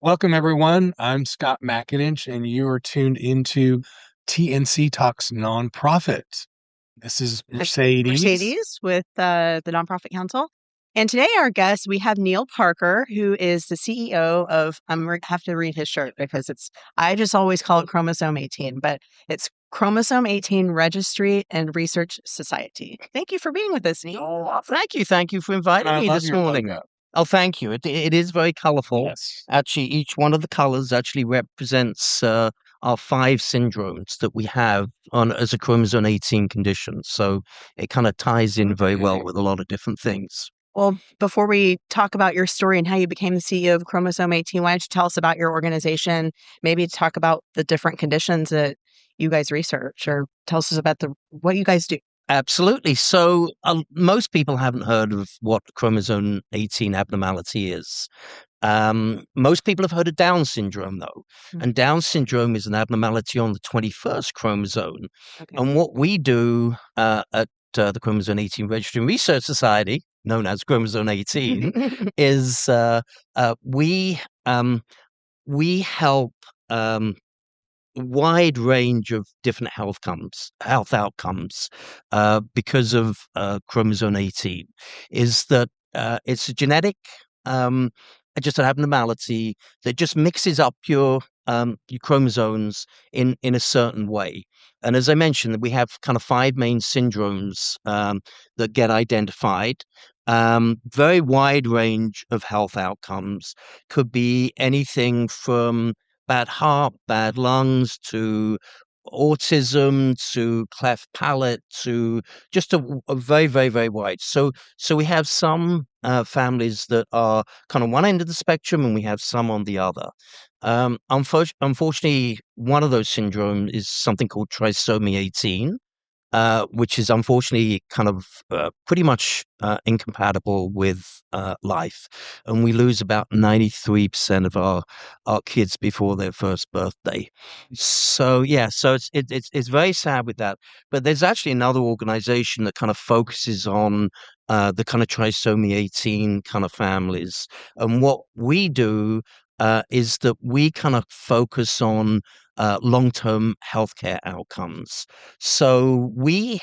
Welcome, everyone. I'm Scott McIntosh, and you are tuned into TNC Talks Non-Profit. This is Mercedes. Mercedes with the Nonprofit Council. And today, our guest, we have Neale Parker, who is the CEO of, have to read his shirt because I just always call it Chromosome 18, but it's Chromosome 18 Registry and Research Society. Thank you for being with us, Neale. Oh, thank you. Thank you for And inviting I me love this your morning. logo. Oh, thank you. It is very colorful. Yes. Actually, each one of the colors actually represents our five syndromes that we have on as a chromosome 18 condition. So it kind of ties in very well with a lot of different things. Well, before we talk about your story and how you became the CEO of Chromosome 18, why don't you tell us about your organization? Maybe talk about the different conditions that you guys research, or tell us about what you guys do. Absolutely. So most people haven't heard of what chromosome 18 abnormality is. Most people have heard of Down syndrome, though. And Down syndrome is an abnormality on the 21st chromosome. Okay. And what we do at the Chromosome 18 Registry Research Society, known as Chromosome 18, is we help wide range of different health outcomes because of chromosome 18 is that it's a genetic just an abnormality that just mixes up your chromosomes in a certain way. And as I mentioned, we have kind of five main syndromes that get identified. Very wide range of health outcomes, could be anything from bad heart, bad lungs, to autism, to cleft palate, to just a very, very, very wide. So we have some families that are kind of one end of the spectrum, and we have some on the other. Unfortunately, one of those syndromes is something called trisomy 18, which is unfortunately kind of pretty much incompatible with life. And we lose about 93% of our kids before their first birthday. So, yeah, so it's very sad with that. But there's actually another organization that kind of focuses on the kind of trisomy 18 kind of families. And what we do is that we kind of focus on long-term healthcare outcomes. So we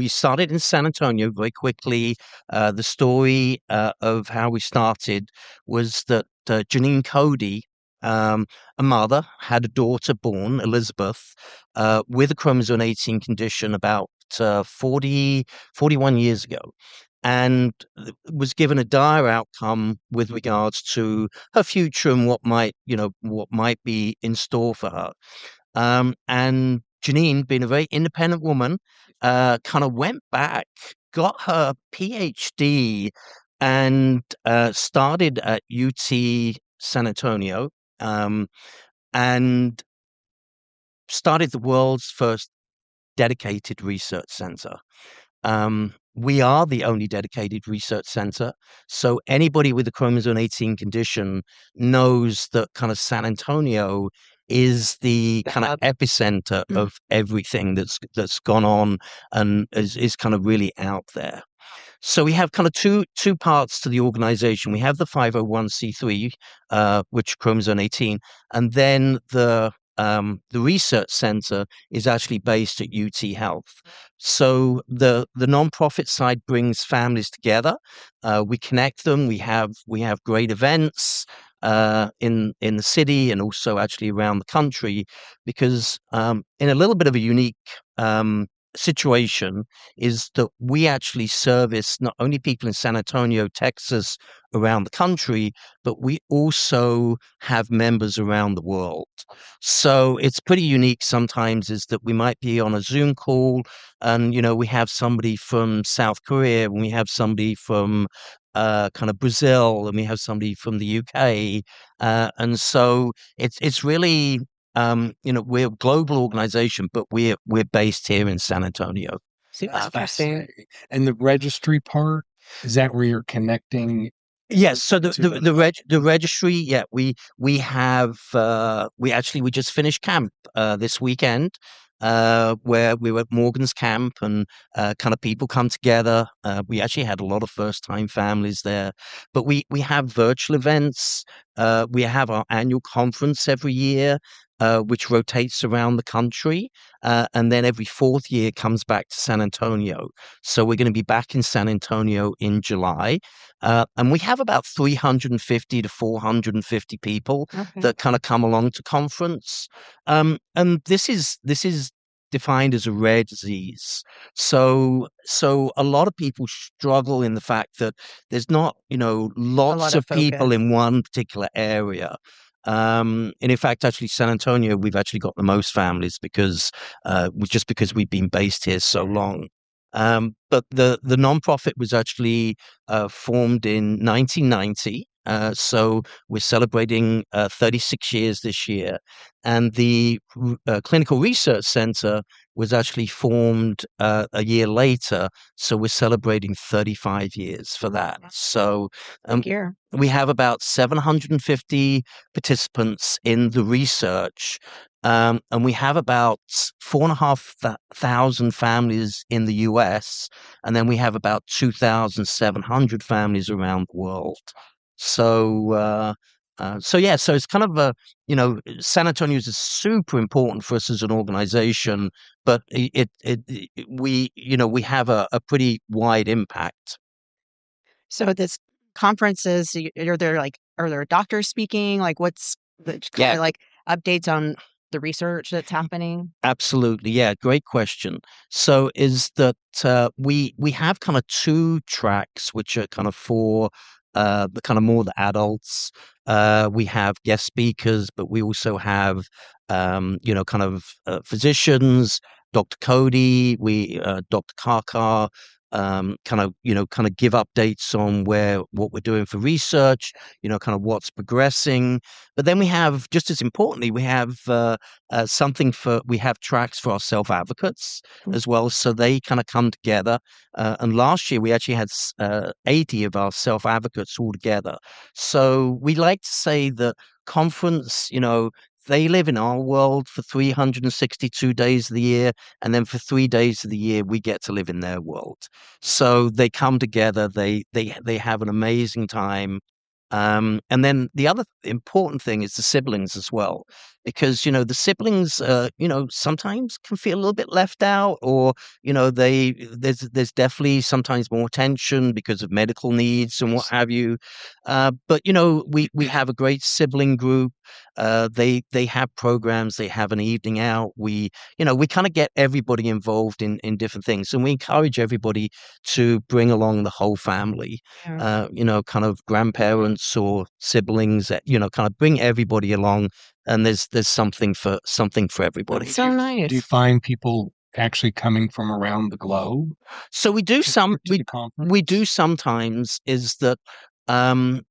started in San Antonio very quickly. The story of how we started was that Janine Cody, a mother, had a daughter born, Elizabeth, with a chromosome 18 condition about 41 years ago, and was given a dire outcome with regards to her future and what might be in store for her. And Janine, being a very independent woman, kind of went back, got her PhD, and started at UT San Antonio, and started the world's first dedicated research center. We are the only dedicated research center. So anybody with a chromosome 18 condition knows that kind of San Antonio is the kind of epicenter of everything that's gone on and is kind of really out there. So we have kind of two parts to the organization. We have the 501c3, which chromosome 18, and then the research center is actually based at UT Health. So the nonprofit side brings families together. We connect them. We have great events in the city and also actually around the country, because in a little bit of a unique situation is that we actually service not only people in San Antonio, Texas, around the country, but we also have members around the world. So it's pretty unique sometimes is that we might be on a Zoom call and, we have somebody from South Korea, and we have somebody from kind of Brazil, and we have somebody from the UK. And so it's really we're a global organization, but we're based here in San Antonio. Super Fascinating. And the registry part, is that where you're connecting? Yes, so the registry, yeah, we have we just finished camp this weekend. where we were at Morgan's camp and kind of people come together. We actually had a lot of first-time families there, but we have virtual events. We have our annual conference every year, which rotates around the country, and then every fourth year comes back to San Antonio. So we're going to be back in San Antonio in July, and we have about 350 to 450 people that kind of come along to conference. And this is defined as a rare disease. So a lot of people struggle in the fact that there's not, lots lot of of people focus. in one particular area. And in fact, actually, San Antonio, we've actually got the most families because just because we've been based here so long. But the nonprofit was actually formed in 1990. So we're celebrating 36 years this year. And the Clinical Research Center was actually formed a year later. So we're celebrating 35 years for that. So um, Big year. we have about 750 participants in the research. And we have about 4,500 families in the US, and then we have about 2,700 families around the world. So yeah, so it's kind of San Antonio is super important for us as an organization, but we have a pretty wide impact. So this conferences, are there doctors speaking? Like what's the kind Yeah, of like updates on the research that's happening? absolutely. Yeah, great question. So is that we have kind of two tracks which are kind of for the kind of more the adults. We have guest speakers, but we also have kind of physicians, Dr. Cody, Dr. Karkar, kind of give updates on what we're doing for research, kind of what's progressing. But then we have, just as importantly, we have we have tracks for our self advocates as well, so they kind of come together. And last year we actually had 80 of our self advocates all together. So we like to say that conference, they live in our world for 362 days of the year, and then for 3 days of the year we get to live in their world. So they come together, they have an amazing time. And then the other important thing is the siblings as well, because the siblings, sometimes can feel a little bit left out, or there's definitely sometimes more tension because of medical needs and what have you. But we have a great sibling group. They have programs. They have an evening out. We kind of get everybody involved in different things, and we encourage everybody to bring along the whole family. Yeah. Kind of grandparents or siblings that, kind of bring everybody along, and there's something for everybody. That's so Do you nice. find people actually coming from around the globe So we do some to the conference? we do sometimes is that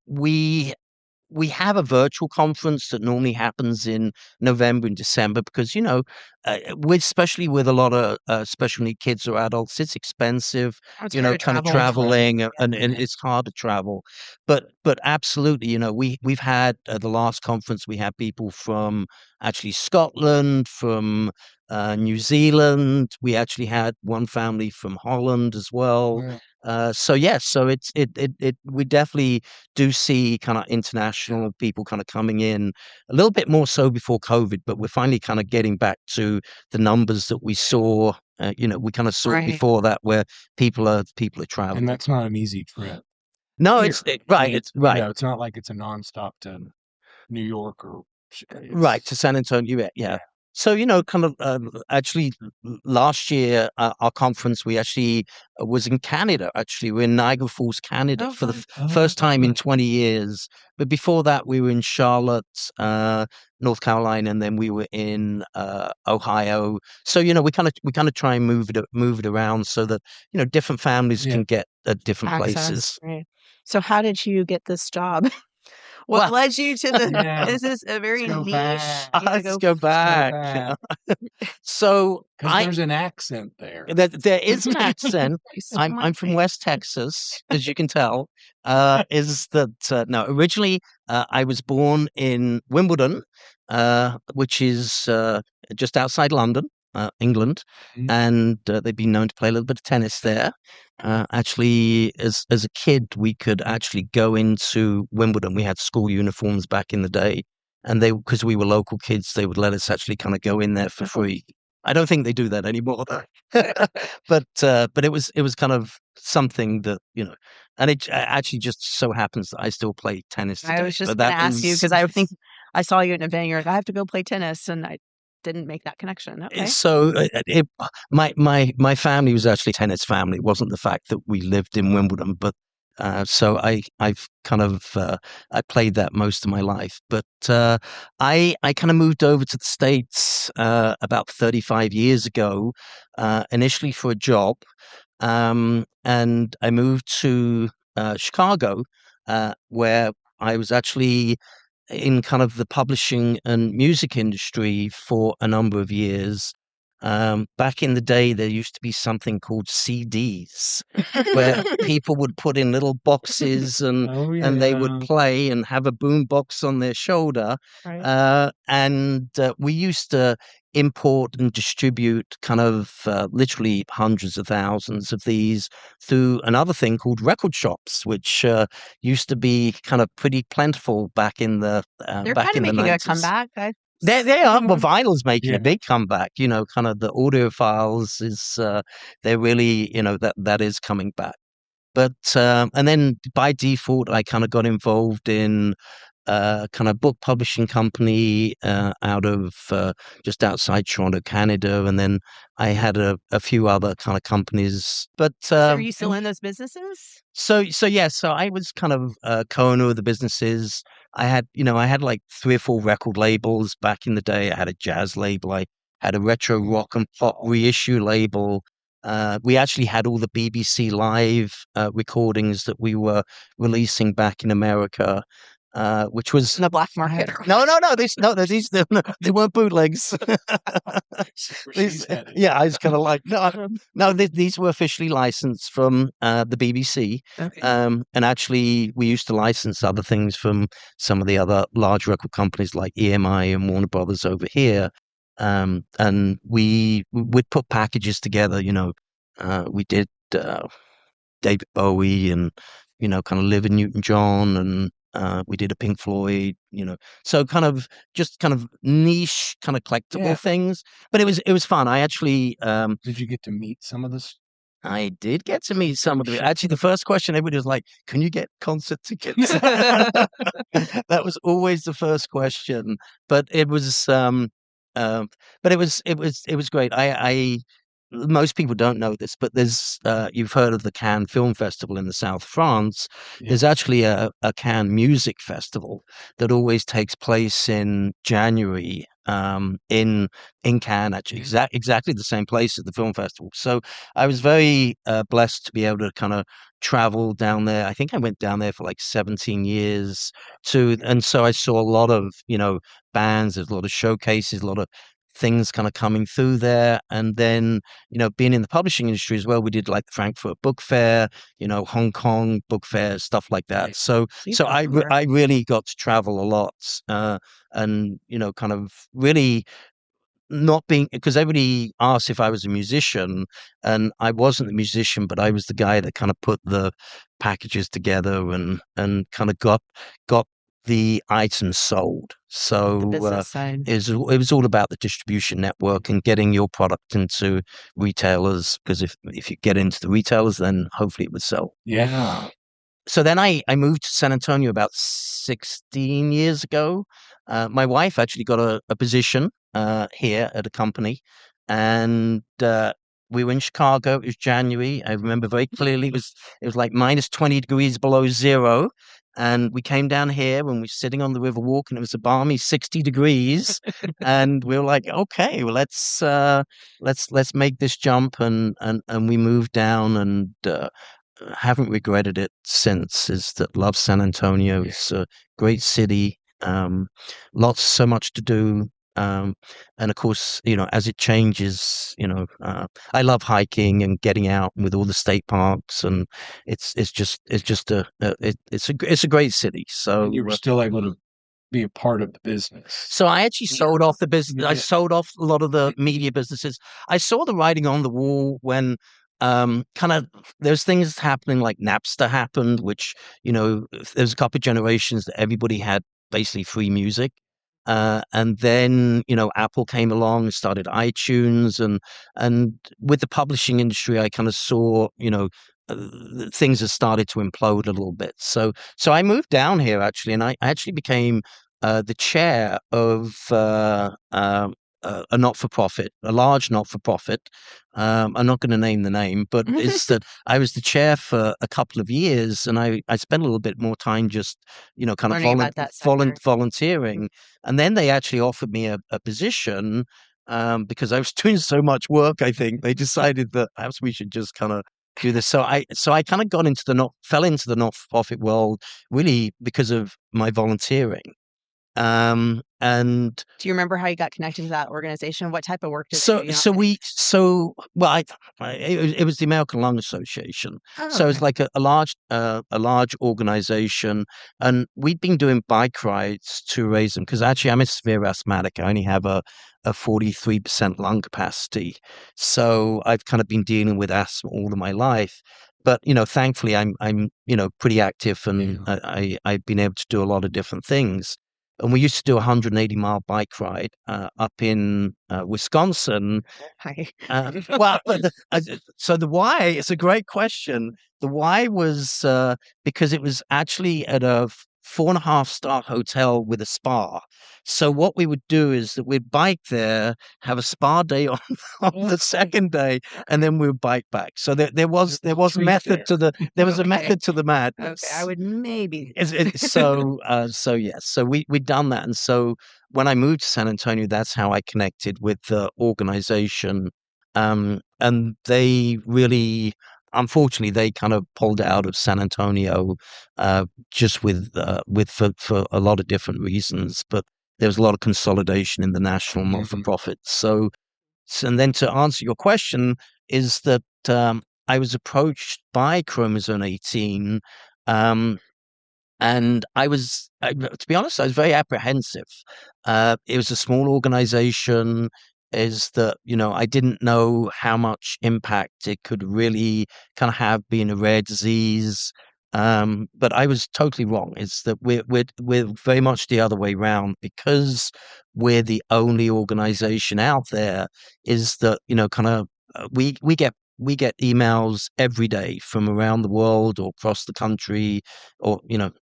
we have a virtual conference that normally happens in November and December because, especially with a lot of special need kids or adults, it's expensive, Oh, it's hard to kind of travel. traveling, and it's hard to travel. But absolutely, we've had the last conference, we had people from actually Scotland, from New Zealand. We actually had one family from Holland as well. Yeah. So yes, so we definitely do see kind of international people kind of coming in a little bit more so before COVID, but we're finally kind of getting back to the numbers that we saw. We kind of saw Right. before that, where people are And traveling. that's not an easy trip. No, Here. right. It's right. It's not like it's a nonstop to New York or Right, it's to San Antonio, yeah. yeah. So, kind of actually last year, our conference, we actually was in Canada. Actually, we're in Niagara Falls, Canada, Oh, for the fun. first time in good. 20 years. But before that, we were in Charlotte, North Carolina, and then we were in Ohio. So, we kind of try and move it around so that different families Yeah. can get at different Access. places. Right. So how did you get this job? What Well, led you to the Yeah. this is a very go niche. back. Yeah, let's go go Let's go back. back. So Because there's an accent there. there is an accent. so I'm from much. West Texas, as you can tell. Is that no? Originally, I was born in Wimbledon, which is just outside London. England, Mhm. and they've been known to play a little bit of tennis there. Actually, as a kid, we could actually go into Wimbledon. We had school uniforms back in the day, and they because we were local kids, they would let us actually kind of go in there for free. I don't think they do that anymore, though. But it was kind of something that and it actually just so happens that I still play tennis I today. was just But going that to ask you was because I think I saw you in a venue. You're like, I have to go play tennis, and I didn't make that connection. Okay. so. My family was actually a tennis family. It wasn't the fact that we lived in Wimbledon, but so I've kind of I played that most of my life. But I kind of moved over to the States about 35 years ago, initially for a job. And I moved to Chicago, where I was actually in kind of the publishing and music industry for a number of years. Back in the day, there used to be something called CDs, where people would put in little boxes Oh, and they would yeah. play and have a boom box on their shoulder. Right. And we used to import and distribute kind of literally hundreds of thousands of these through another thing called record shops, which used to be kind of pretty plentiful back in the They're kind of making a 90s. comeback. They are. Well, vinyl's making Yeah. a big comeback. Kind of the audiophiles is they're really that is coming back. But and then by default, I kind of got involved in kind of book publishing company out of just outside Toronto, Canada, and then I had a few other kind of companies. But So are you still in those businesses? so yeah, so I was kind of co-owner of the businesses. I had like 3 or 4 record labels back in the day. I had a jazz label. I had a retro rock and pop reissue label. We actually had all the BBC Live recordings that we were releasing back in America, which was In the black market. no, these no, they weren't bootlegs. Yeah, I was kind of like, no, these were officially licensed from the BBC. Okay. And actually, we used to license other things from some of the other large record companies like EMI and Warner Brothers over here. And we'd put packages together. We did David Bowie and kind of Olivia Newton-John, and we did a Pink Floyd. So just kind of niche, kind of collectible things. But it was fun. I actually Did you get to meet some of this? I did get to meet some of the. Actually, the first question everybody was like, "Can you get concert tickets?" That was always the first question. But it was, um, but it was great. I most people don't know this, but there's you've heard of the Cannes Film Festival in the South of France. Yeah. There's actually a Cannes Music Festival that always takes place in January in Cannes, actually exactly the same place as the film festival. So I was very blessed to be able to kind of travel down there. I think I went down there for like 17 years and so I saw a lot of bands. There's a lot of showcases, a lot of things kind of coming through there. And then being in the publishing industry as well, we did like the Frankfurt Book Fair, Hong Kong Book Fair, stuff like that. So I really got to travel a lot, and kind of really not being, because everybody asked if I was a musician, and I wasn't a musician, but I was the guy that kind of put the packages together and kind of got the items sold. The So business side. it was all about the distribution network and getting your product into retailers, because if you get into the retailers, then hopefully it would sell. Yeah. So then I moved to San Antonio about 16 years ago. My wife actually got a position here at a company, and we were in Chicago. It was January. I remember very clearly. It was like minus 20 degrees below zero, and we came down here when we were sitting on the river walk, and it was a balmy 60 degrees, and we were like, okay, well let's make this jump, and we moved down, and haven't regretted it since. Is that love San Antonio? It's a great city. So much to do. And of course, as it changes, I love hiking and getting out with all the state parks, and it's a great city. So And you were still able to be a part of the business? So I actually sold off the business. I Yeah. sold off a lot of the media businesses. I saw the writing on the wall when kind of there's things happening like Napster happened, which, there's a couple of generations that everybody had basically free music. And then, Apple came along and started iTunes, and with the publishing industry, I kind of saw, things have started to implode a little bit. So I moved down here actually, and I actually became the chair of a not-for-profit, a large not-for-profit. I'm not going to name the name, but it's that I was the chair for a couple of years, and I spent a little bit more time just, kind of Learning about that sector. volunteering. And then they actually offered me a position because I was doing so much work. I think they decided that perhaps we should just kind of do this. So I kind of fell into the not-for-profit world really because of my volunteering. And Do you remember how you got connected to that organization? What type of work did they so do? well, it was the American Lung Association. Oh, So it's okay. like a large organization, and we'd been doing bike rides to raise them because actually I'm a severe asthmatic. I only have a 43% lung capacity, so I've kind of been dealing with asthma all of my life. But thankfully I'm pretty active, and I've been able to do a lot of different things. And we used to do a 180-mile bike ride up in Wisconsin. Hi. Well, so the why, it's a great question. The why was because it was actually at a 4.5-star hotel with a spa. So what we would do is that we'd bike there, have a spa day on the second day, and then we would bike back. So there was method to the method to the madness. Okay, I would maybe. So yes, so we'd done that, and so when I moved to San Antonio, that's how I connected with the organization. And they really, unfortunately, they kind of pulled out of San Antonio, just for a lot of different reasons. But there was a lot of consolidation in the national not-for-profit. And then to answer your question is that I was approached by Chromosome 18. And to be honest, I was very apprehensive. It was a small organization. Is that, I didn't know how much impact it could really kind of have being a rare disease. But I was totally wrong. It's that we're very much the other way around because we're the only organization out there. Is that, kind of we get emails every day from around the world or across the country, or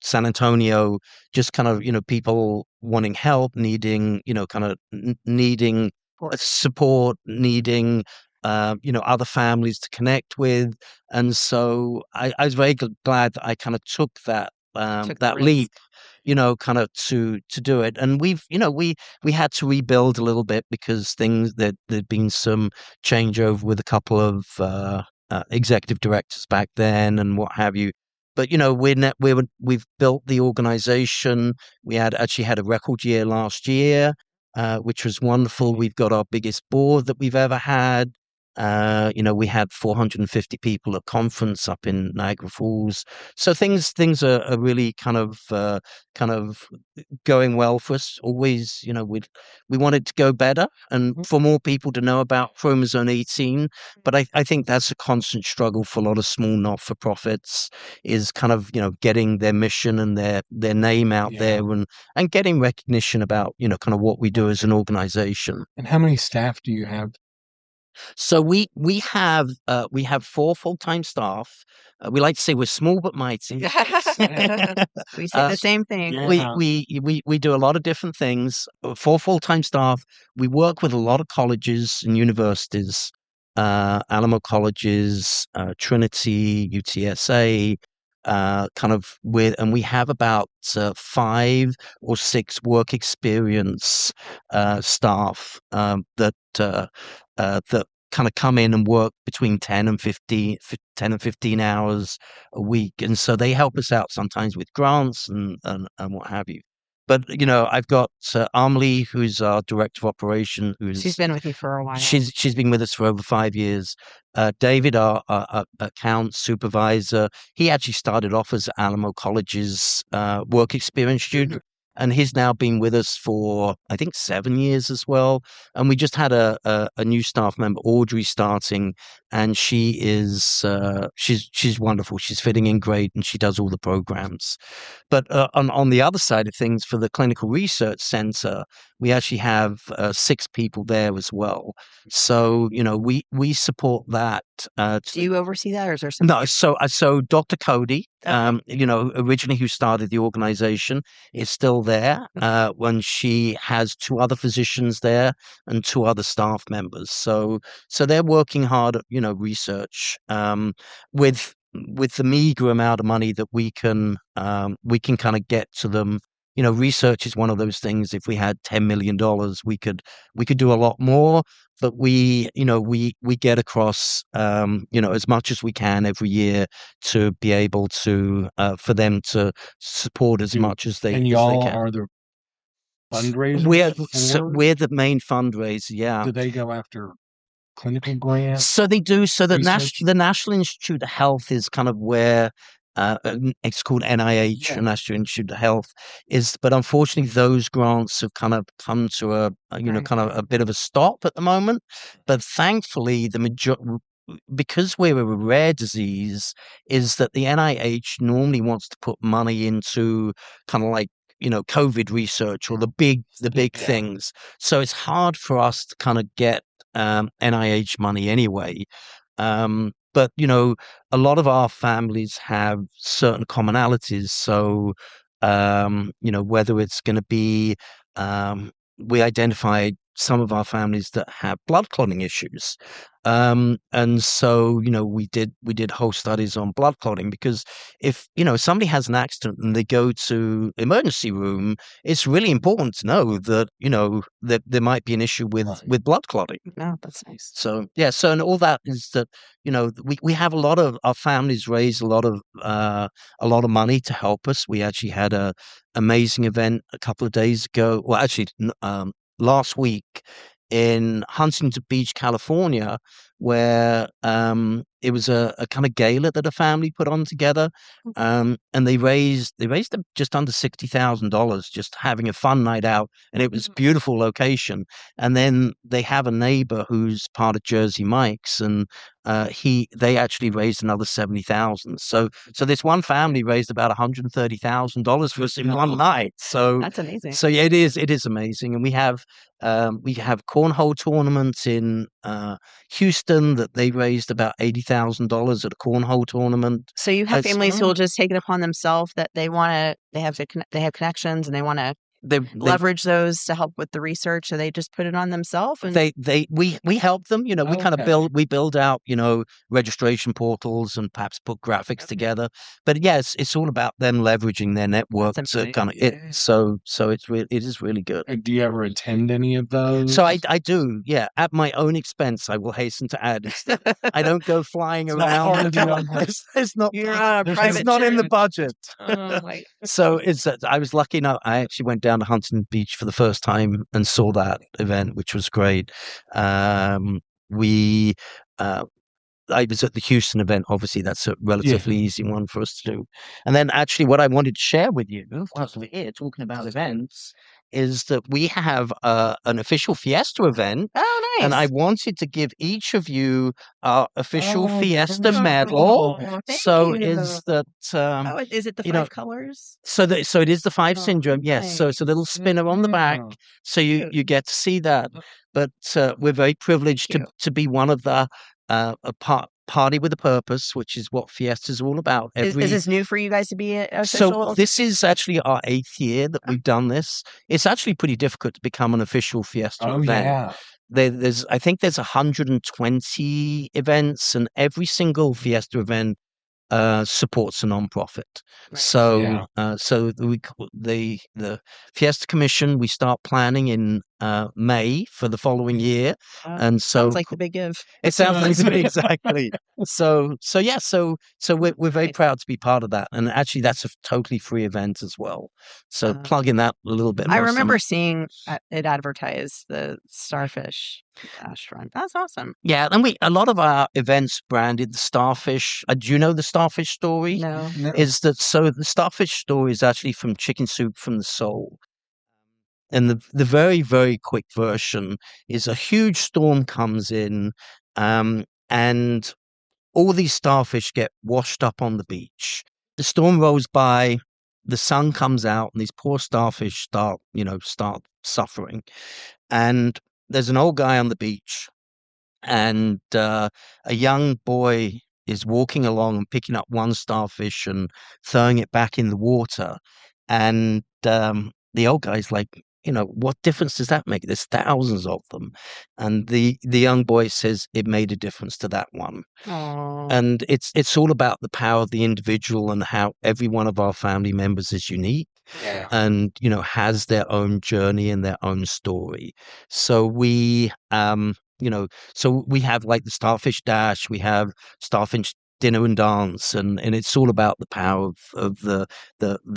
San Antonio, just kind of, people wanting help, needing, kind of needing support, needing, other families to connect with. And so I was very glad that I kind of took that, that leap, kind of to do it. And we had to rebuild a little bit because there'd been some changeover with a couple of executive directors back then and what have you. But we've built the organization. We actually had a record year last year, which was wonderful. We've got our biggest board that we've ever had. We had 450 people at conference up in Niagara Falls. So things are really kind of going well for us. Always, we wanted to go better and for more people to know about Chromosome 18. But I think that's a constant struggle for a lot of small not-for-profits, is kind of, getting their mission and their name out there, and getting recognition about, kind of what we do as an organization. And how many staff do you have? So we have 4 full-time staff. We like to say we're small but mighty. We say the same thing. Yeah. We do a lot of different things. 4 full-time staff. We work with a lot of colleges and universities, Alamo colleges, Trinity, UTSA, and we have about 5 or 6 work experience staff that kind of come in and work between 10 and 15 hours a week. And so they help us out sometimes with grants and what have you. But, I've got Amelie, who's our director of operation. She's been with you for a while. She's been with us for over 5 years. David, our account supervisor, he actually started off as Alamo College's work experience student. and he's now been with us for I think 7 years as well. And we just had a new staff member, Audrey, starting, and she's wonderful. She's fitting in great, and she does all the programs. But on the other side of things, for the Clinical Research Center, we actually have 6 people there as well. So we support that. Do you oversee that, or is there No, something? so Dr. Cody, Okay. originally who started the organization, is still there. When she has 2 other physicians there and 2 other staff members. So they're working hard at research, with the meager amount of money that we can kind of get to them. Research is one of those things. If we had $10 million, we could do a lot more, but we get across as much as we can every year to be able to for them to support as much as And they y'all can. are the fundraisers We're the main fundraiser. Yeah. Do they go after clinical grants? So they do. So the research? the National Institute of Health is kind of where it's called NIH, Yeah. National Institute of Health is. But unfortunately, those grants have kind of come to Right. kind of a bit of a stop at the moment. But thankfully, because we're a rare disease, is that the NIH normally wants to put money into kind of like COVID research or the big Yeah. things. So it's hard for us to kind of get NIH money anyway. But a lot of our families have certain commonalities. So whether it's going to be, we identified some of our families that have blood clotting issues. And so we did whole studies on blood clotting, because if somebody has an accident and they go to emergency room, it's really important to know that that there might be an issue with Right. with blood clotting. No, that's nice. So yeah, so and all that is that we have a lot of our families raise a lot of money to help us. We actually had a amazing event a couple of days ago. Well, actually, last week in Huntington Beach, California, where it was a kind of gala that a family put on together, and they raised just under $60,000 just having a fun night out, and it was beautiful location. And then they have a neighbor who's part of Jersey Mike's, and they actually raised another 70,000. So this one family raised about $130,000 for us in one night. So That's amazing. So yeah, it is amazing, and we have cornhole tournaments in Houston that they raised about $80,000 at a cornhole tournament. So you have It's- families who will just take it upon themselves that they have connections and they want to They leverage those to help with the research, so they just put it on themselves. And we help them. We kind of Okay. build out registration portals and perhaps put graphics together. But yes, it's all about them leveraging their network That's to kind of amazing. So it is really good. Do you ever attend any of those? So I do, yeah, at my own expense. I will hasten to add, I don't go flying It's not hard around. to do on that. It's not. You're on a There's private It's not in the jet. budget. Oh, my. So I was lucky enough. I actually went down to Huntington Beach for the first time and saw that event, which was great. We I was at the Houston event. Obviously, that's a relatively easy one for us to do. And then, actually, what I wanted to share with you, whilst we're here talking about events, is that we have an official Fiesta event. Oh, nice. And I wanted to give each of you our official Oh, Fiesta cool. medal. Thank So you. is that Oh, is it the you know, 5 colors? so it is the 5 Oh, syndrome, yes. So it's a little nice. spinner on the back, Yeah. so you get to see that. But we're very privileged Cute. to be one of the party with a purpose, which is what Fiesta's all about. Is this new for you guys to be So official? this is actually our 8th year that we've done this. It's actually pretty difficult to become an official Fiesta Oh event. yeah. I think there's 120 events, and every single Fiesta event supports a nonprofit. Right. So Yeah. so the Fiesta Commission, we start planning in May for the following year, and so Sounds like the big give. it sounds like to me exactly. So yeah, so we're very Nice. proud to be part of that, and actually that's a totally free event as well. So plug in that a little bit. I more. remember seeing it advertised, the Starfish restaurant. That's awesome. Yeah, and a lot of our events branded the Starfish. Do you know the Starfish story? No. Is that so? The Starfish story is actually from Chicken Soup from the Soul. and the very, very quick version is a huge storm comes in, and all these starfish get washed up on the beach. The storm rolls by, the sun comes out, and these poor starfish start suffering. And there's an old guy on the beach, and a young boy is walking along and picking up one starfish and throwing it back in the water. And the old guy's like, what difference does that make? There's thousands of them. And the young boy says it made a difference to that one. Aw. And it's all about the power of the individual and how every one of our family members is unique Yeah. and has their own journey and their own story. So we have like the Starfish Dash, we have Starfish Dinner and Dance, and it's all about the power of the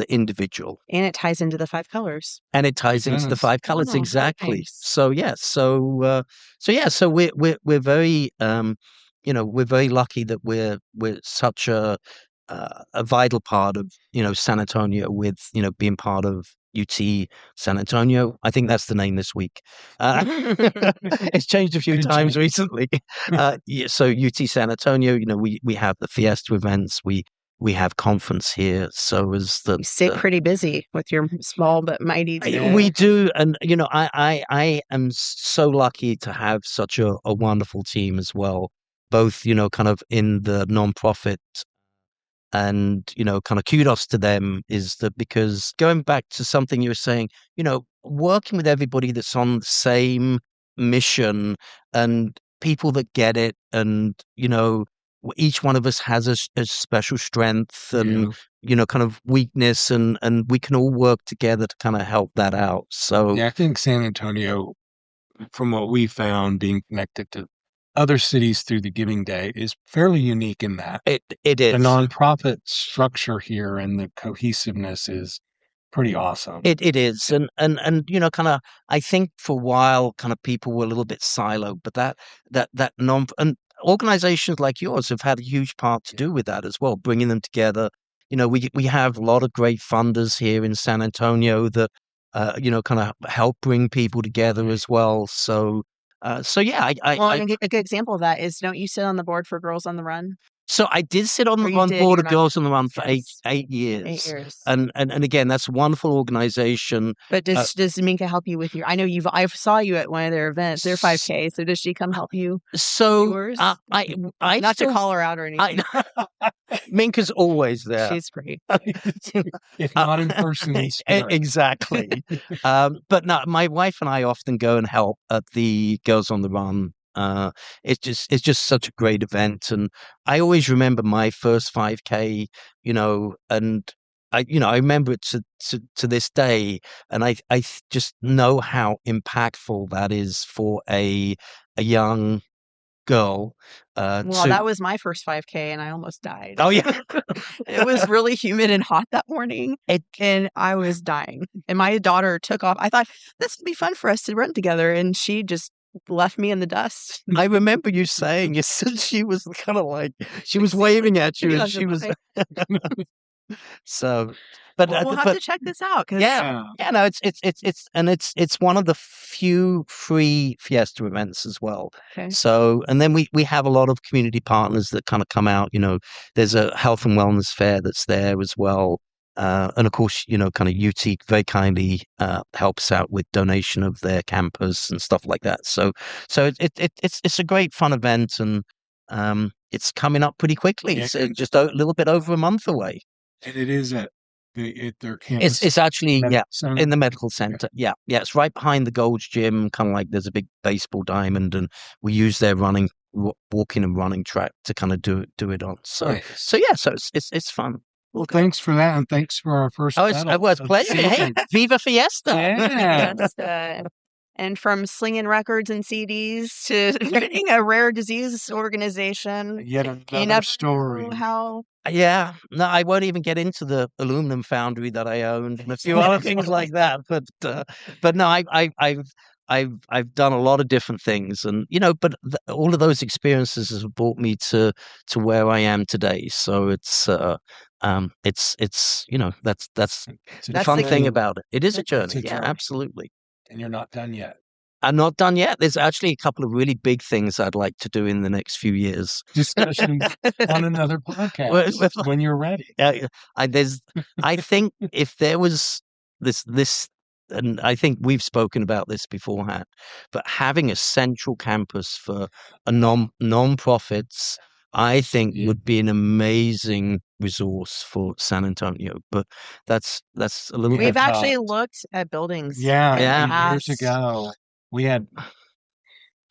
individual. And it ties into the 5 colors. And it ties into the does. 5 colors, Oh, very exactly. nice. So yeah, so we're very we're very lucky that we're such a vital part of San Antonio, with being part of UT San Antonio. I think that's the name this week. It's changed a few Good times change. recently. Yeah, so UT San Antonio, we have the Fiesta events, we have conference here. So is You stay pretty busy with your small but mighty team. we do, and I am so lucky to have such a wonderful team as well, both kind of in the nonprofit, and kind of kudos to them, is that because going back to something you were saying, working with everybody that's on the same mission and people that get it, and each one of us has a special strength and kind of weakness, and we can all work together to kind of help that out. So Yeah, I think San Antonio, from what we found, being connected to other cities through the Giving Day, is fairly unique in that. it The is. nonprofit structure here and the cohesiveness is pretty awesome. It is, and kind of, I think for a while, kind of people were a little bit siloed, but that non and organizations like yours have had a huge part to do with that as well, bringing them together. We have a lot of great funders here in San Antonio that kind of help bring people together as well. So yeah, Well, and a good example of that is, don't you sit on the board for Girls on the Run? So I did sit on Or you did, board you're of not- Girls on the Run for Yes. 8 years. 8 years. And again, that's a wonderful organization. But does Minka help you with your? I know I saw you at one of their events, their 5K. So does she come help you? So Yours? I Not to still, call her out or anything. Minka's always there. She's great. If not in person, in spirit. Exactly. But no, my wife and I often go and help at the Girls on the Run. It's just such a great event, and I always remember my first 5K, and I remember it to this day, and I just know how impactful that is for a young girl. Well, that was my first 5K, and I almost died. Oh yeah. It was really humid and hot that morning, and I was dying. And my daughter took off. I thought this would be fun for us to run together, and she just left me in the dust. I remember you saying, you said she was kind of like, she was waving at you, Yeah, and she was goodbye. so. But We'll have to check this out. yeah, no, it's one of the few free Fiesta events as well. Okay. So, and then we have a lot of community partners that kind of come out. There's a health and wellness fair that's there as well. And of course, kind of UT very kindly helps out with donation of their campus and stuff like that. So it's a great fun event, and it's coming up pretty quickly. Yeah. So just a little bit over a month away. And it is at their campus. It's actually center. in the medical center. Yeah, it's right behind the Gold's Gym. Kind of like there's a big baseball diamond, and we use their walking and running track to kind of do it on. So Nice. so yeah, so it's fun. Well, thanks for that, and thanks for our first. Oh, it was a pleasure. Hey, Viva Fiesta! Yeah. Yes, and from slinging records and CDs to running a rare disease organization. Yet You another never story. know how. Yeah, no, I won't even get into the aluminum foundry that I owned and a few other things like that. But no, I've done a lot of different things, and but all of those experiences have brought me to where I am today. So it's that's the That's fun the thing key. about it. It is a It's journey. a Yeah, journey. absolutely. And you're not done yet. I'm not done yet. There's actually a couple of really big things I'd like to do in the next few years. Discussions on another podcast Well, when you're ready. I think if there was this, and I think we've spoken about this beforehand, but having a central campus for a non-profits, I think Yeah. would be an amazing resource for San Antonio. But that's a little We We've bit. had actually talked. looked at buildings. Yeah, Yeah. years Past. ago, we had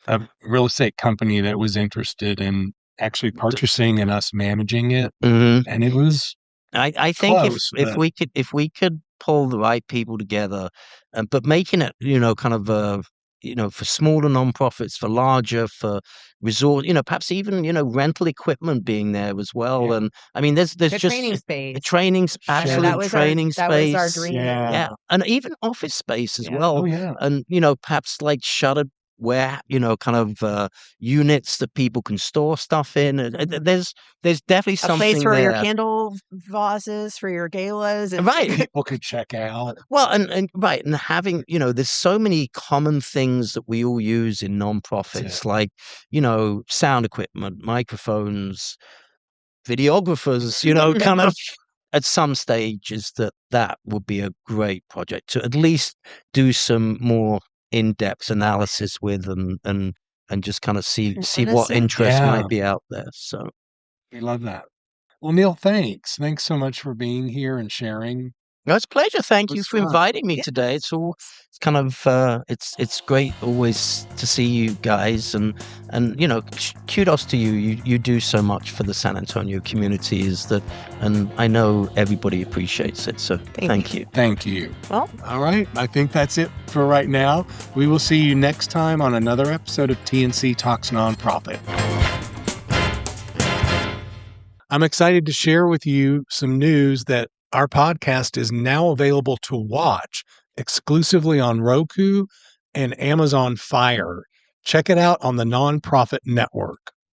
a real estate company that was interested in actually purchasing and us managing it, Mhm. and it was I think close, if but we could pull the right people together, but making it kind of for smaller nonprofits, for larger, for resort, perhaps even rental equipment being there as well. Yeah. And I mean, there's The just training space. a training, Shed. absolute training That was our space. dream. yeah, And even office space as Yeah. well. oh yeah, And perhaps like shuttered where kind of units that people can store stuff in. There's definitely A something place for your there. candle vases, for your galas. Right. people could check out. Well, and right, and having, there's so many common things that we all use in nonprofits, it. like, sound equipment, microphones, videographers, kind of at some stages that would be a great project to at least do some more in-depth analysis with and just kind of see what Innocent. interest Yeah, might be out there. So we love that. Well, Neil, thanks. Thanks so much for being here and sharing. no, it's a pleasure. Thank you Was for fun. inviting me Yeah. today. It's kind of it's great always to see you guys and kudos to you. You do so much for the San Antonio community and I know everybody appreciates it. So thank you. Thank you. Well, All right, I think that's it for right now. We will see you next time on another episode of TNC Talks Non-Profit. I'm excited to share with you some news that our podcast is now available to watch exclusively on Roku and Amazon Fire. Check it out on the Nonprofit Network.